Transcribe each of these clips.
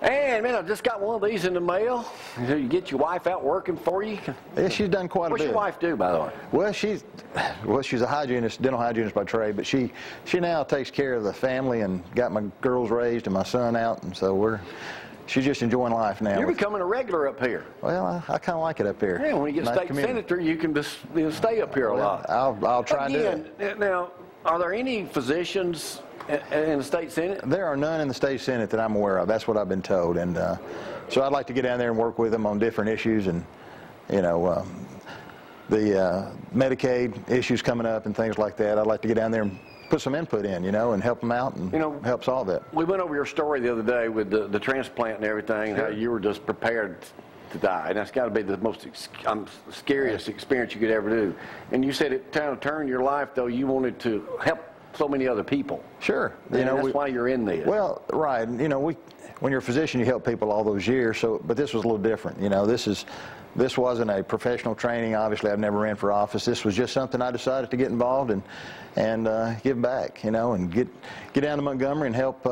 And man, I just got one of these in the mail. You get your wife out working for you. Yeah, she's done quite a bit. What's your wife do, by the way? Well, she's a hygienist, dental hygienist by trade, but she now takes care of the family and got my girls raised and my son out, and so she's just enjoying life now. You're becoming a regular up here. Well, I kind of like it up here. Yeah, when you get state senator, you can just stay up here a lot. I'll try to do it. Now, are there any physicians in the state senate? There are none in the state senate that I'm aware of. That's what I've been told, and so I'd like to get down there and work with them on different issues, and the Medicaid issues coming up and things like that. I'd like to get down there and put some input in, and help them out and help solve that. We went over your story the other day with the transplant and everything, and how you were just prepared to die, and that's got to be the most scariest experience you could ever do. And you said it kind of turned your life, though. You wanted to help so many other people. Sure. That's why you're in this. Well, right. When you're a physician, you help people all those years. But this was a little different. This wasn't a professional training. Obviously, I've never ran for office. This was just something I decided to get involved and give back. And get down to Montgomery and help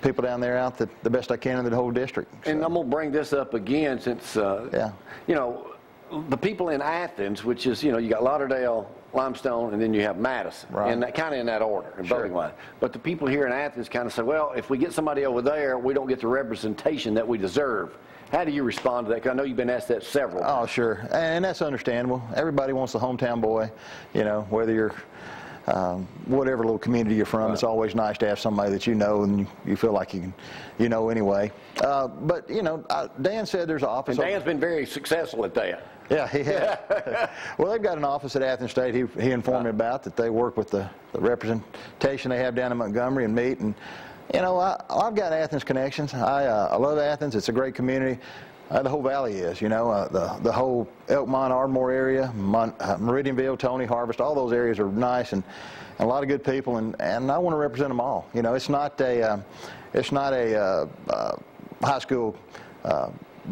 people down there out the best I can in the whole district. So. And I'm gonna bring this up again since the people in Athens, which is you got Lauderdale, Limestone, and then you have Madison, right. And that kind of in that order, in voting line. But the people here in Athens kind of say, well, if we get somebody over there, we don't get the representation that we deserve. How do you respond to that? Because I know you've been asked that several times. Oh, sure, and that's understandable. Everybody wants the hometown boy, whether you're whatever little community you're from. Right. It's always nice to have somebody that you know and you feel like you know anyway. But Dan said there's an office. And Dan's been very successful at that. Yeah, he has. Well, they've got an office at Athens State. He informed me about that. They work with the representation they have down in Montgomery and meet. And I've got Athens connections. I love Athens. It's a great community. The whole valley is, the whole Elkmont, Ardmore area, Meridianville, Tony, Harvest, all those areas are nice and a lot of good people, and I want to represent them all. It's not a high school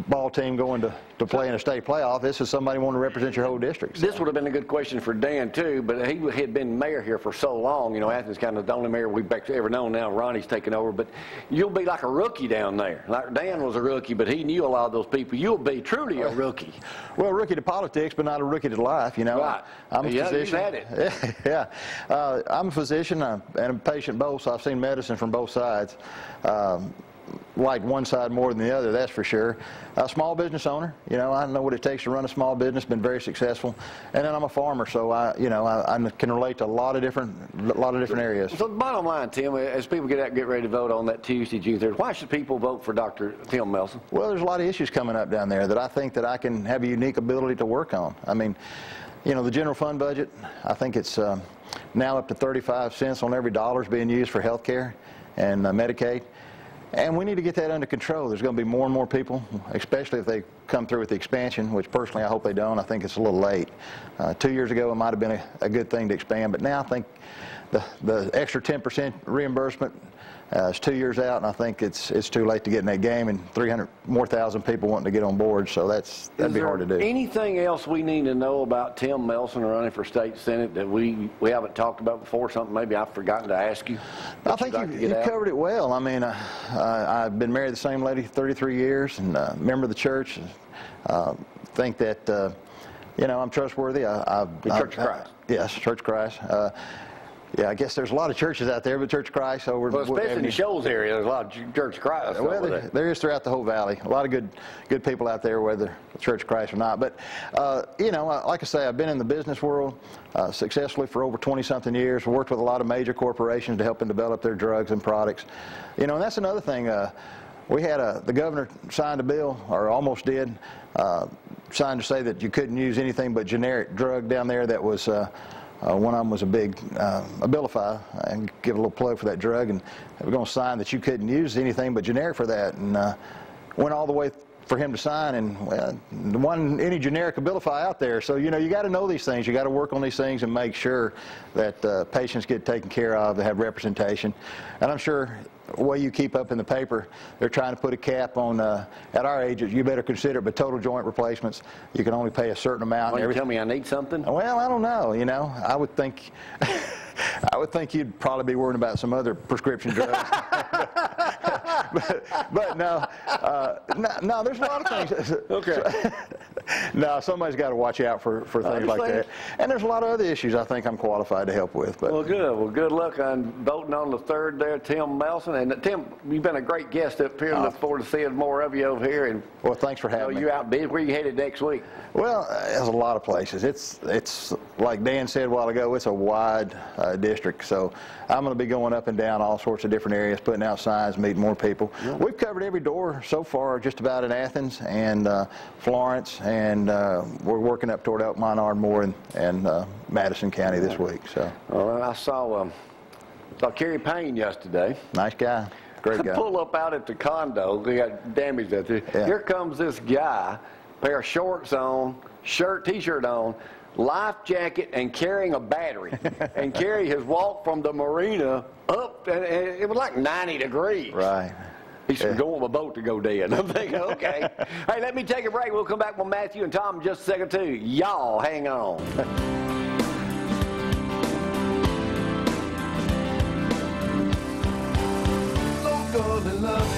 ball team going to play in a state playoff. This is somebody wanting to represent your whole district. So. This would have been a good question for Dan too, but he had been mayor here for so long. Athens kind of the only mayor we've ever known. Now Ronnie's taken over, but you'll be like a rookie down there. Like Dan was a rookie, but he knew a lot of those people. You'll be truly a rookie. Well, rookie to politics, but not a rookie to life. Right. I'm a physician. You've had it. Yeah. I'm a physician and a patient both, so I've seen medicine from both sides. Like one side more than the other, that's for sure. A small business owner, I know what it takes to run a small business, been very successful. And then I'm a farmer, so I can relate to a lot of different areas. So the bottom line, Tim, as people get ready to vote on that Tuesday, June 3rd, why should people vote for Dr. Tim Melson? Well, there's a lot of issues coming up down there that I think that I can have a unique ability to work on. I mean, the general fund budget, I think it's now up to 35 cents on every dollar is being used for health care and Medicaid. And we need to get that under control. There's going to be more and more people, especially if they come through with the expansion, which personally I hope they don't. I think it's a little late. 2 years ago it might have been a good thing to expand, but now I think the extra 10% reimbursement is 2 years out, and I think it's too late to get in that game, and 300,000 more people wanting to get on board, so that'd be hard to do. Anything else we need to know about Tim Melson running for state senate that we haven't talked about before, something maybe I've forgotten to ask you? I think you covered it well. I mean, I've been married to the same lady 33 years and a member of the church. Think that, I'm trustworthy. The Church of Christ. Yes, Church of Christ. Yeah, I guess there's a lot of churches out there, but Church of Christ over. Well, especially in the Shoals area, there's a lot of Church of Christ. Well, there is throughout the whole valley. A lot of good people out there, whether Church of Christ or not. But like I say, I've been in the business world successfully for over 20-something years. Worked with a lot of major corporations to help them develop their drugs and products. And that's another thing. We had the governor signed a bill, or almost did, signed to say that you couldn't use anything but generic drug down there that was. One of them was a big Abilify, and give a little plug for that drug, and we're going to sign that you couldn't use anything but generic for that, and went all the way for him to sign, and there wasn't any generic Abilify out there. So you got to know these things. You got to work on these things and make sure that patients get taken care of, they have representation, and I'm sure. The way you keep up in the paper, they're trying to put a cap on, at our age, you better consider it, but total joint replacements, you can only pay a certain amount. You tell me I need something? Well, I don't know, I would think, you'd probably be worrying about some other prescription drugs. but no, no, there's a lot of things. Okay. No, somebody's got to watch out for things like that. And there's a lot of other issues I think I'm qualified to help with. But Well, good. Well, good luck on voting on the third there, Tim Melson. And Tim, you've been a great guest up here. Look forward to seeing more of you over here. And well, thanks for having me. you're out busy. Where you headed next week? Well, there's a lot of places. It's like Dan said a while ago, it's a wide district. So I'm going to be going up and down all sorts of different areas, putting out signs, meeting more people. Yeah. We've covered every door so far, just about in Athens and Florence, and we're working up toward Elkmont, Ardmore, and Madison County this week. So. Well, I saw Kerry Payne yesterday. Nice guy. Great guy. Pull up out at the condo. They got damaged out there. Yeah. Here comes this guy, pair of shorts on, T-shirt on, life jacket, and carrying a battery. And Kerry has walked from the marina up, and it was like 90 degrees. Right. He should go on my boat to go dead. I'm thinking, okay. Hey, let me take a break. We'll come back with Matthew and Tom in just a second, too. Y'all hang on. Local and love.